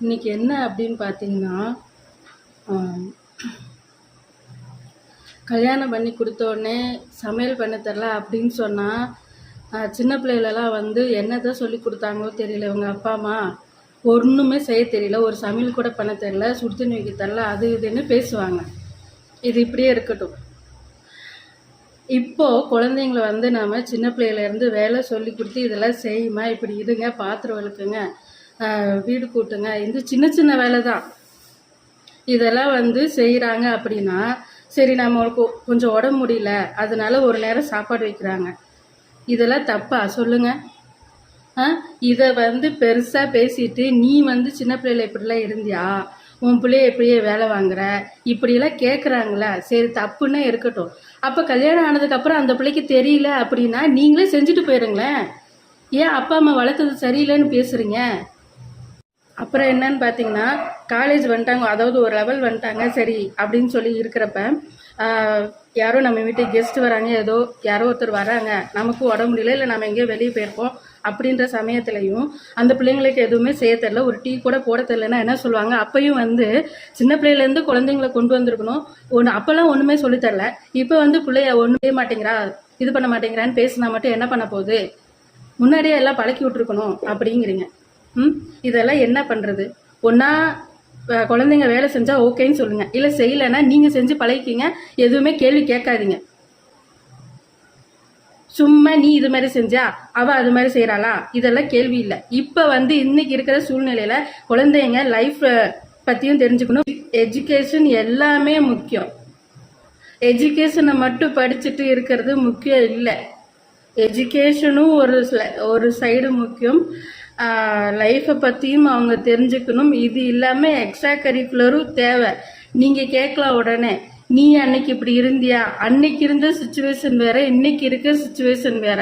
இன்னைக்கு என்ன அப்படின்னு பார்த்தீங்கன்னா, கல்யாணம் பண்ணி கொடுத்தோடனே சமையல் பண்ண தெரில அப்படின்னு சொன்னால், சின்ன பிள்ளைகளெல்லாம் வந்து என்னதான் சொல்லி கொடுத்தாங்களோ தெரியல. இவங்க அப்பா அம்மா ஒன்றுமே செய்ய தெரியல, ஒரு சமையல் கூட பண்ண தெரியல, சுடு தண்ணி வைக்க தெரில, அது இதுன்னு பேசுவாங்க. இது இப்படியே இருக்கட்டும். இப்போது குழந்தைங்கள வந்து நம்ம சின்ன பிள்ளையிலேருந்து வேலை சொல்லி கொடுத்து இதெல்லாம் செய்யுமா, இப்படி இதுங்க, பாத்திரம் விளக்குங்க, வீடு கூட்டுங்க, இந்த சின்ன சின்ன வேலை தான். இதெல்லாம் வந்து செய்கிறாங்க அப்படின்னா, சரி நம்மளுக்கு கொஞ்சம் உடம்பு முடியல, அதனால ஒரு நேரம் சாப்பாடு வைக்கிறாங்க. இதெல்லாம் தப்பா சொல்லுங்கள்? இதை வந்து பெருசாக பேசிட்டு, நீ வந்து சின்ன பிள்ளைல இப்படிலாம் இருந்தியா, உன் பிள்ளைய எப்படியே வேலை வாங்குற, இப்படியெல்லாம் கேட்குறாங்களா? சரி, தப்புன்னே இருக்கட்டும். அப்போ கல்யாணம் ஆனதுக்கப்புறம் அந்த பிள்ளைக்கு தெரியல அப்படின்னா நீங்களே செஞ்சுட்டு போயிடுங்களேன். ஏன் அப்பா அம்மா வளர்த்தது சரியில்லைன்னு பேசுகிறீங்க? அப்புறம் என்னன்னு பார்த்தீங்கன்னா, காலேஜ் வந்துட்டாங்க, அதாவது ஒரு லெவல் வந்துட்டாங்க, சரி அப்படின்னு சொல்லி இருக்கிறப்ப யாரோ நம்ம வீட்டுக்கு கெஸ்ட் வராங்க, ஏதோ யாரோ ஒருத்தர் வராங்க, நமக்கு உடம்பு முடியல, இல்லை நம்ம எங்கேயோ வெளியே போயிருப்போம் அப்படின்ற சமயத்துலையும் அந்த பிள்ளைங்களுக்கு எதுவுமே செய்ய தெரில, ஒரு டீ கூட போட தெரிலன்னா என்ன சொல்லுவாங்க? அப்பையும் வந்து சின்ன பிள்ளையிலேருந்து குழந்தைங்களை கொண்டு வந்திருக்கணும். அப்போல்லாம் ஒன்றுமே சொல்லித்தரல, இப்போ வந்து பிள்ளைய ஒன்றும் செய்ய மாட்டேங்கிறா, இது பண்ண மாட்டேங்கிறான்னு பேசினா மட்டும் என்ன பண்ண போகுது? முன்னாடியே எல்லாம் பழக்கி விட்டுருக்கணும் அப்படிங்கிறீங்க. இதெல்லாம் என்ன பண்ணுறது? ஒன்றா குழந்தைங்க வேலை செஞ்சால் ஓகேன்னு சொல்லுங்கள், இல்லை செய்யலைன்னா நீங்கள் செஞ்சு பழகிக்கிங்க, எதுவுமே கேள்வி கேட்காதீங்க. சும்மா நீ இது மாதிரி செஞ்சா அவள் அது மாதிரி செய்கிறாளா, இதெல்லாம் கேள்வி இல்லை. இப்போ வந்து இன்னைக்கு இருக்கிற சூழ்நிலையில் குழந்தைங்க லைஃப் பற்றியும் தெரிஞ்சுக்கணும். எஜுகேஷன் எல்லாமே முக்கியம். எஜுகேஷனை மட்டும் படிச்சுட்டு இருக்கிறது முக்கியம் இல்லை. எஜுகேஷனும் ஒரு சைடு முக்கியம். லைஃப்பை பற்றியும் அவங்க தெரிஞ்சுக்கணும். இது இல்லாமல் எக்ஸ்ட்ரா கரிக்குலரும் தேவை. நீங்கள் கேட்கலாம் உடனே, நீ அன்னைக்கு இப்படி இருந்தியா, அன்னைக்கு இருந்த சுச்சுவேஷன் வேற, இன்னைக்கு இருக்கிற சுச்சுவேஷன் வேற.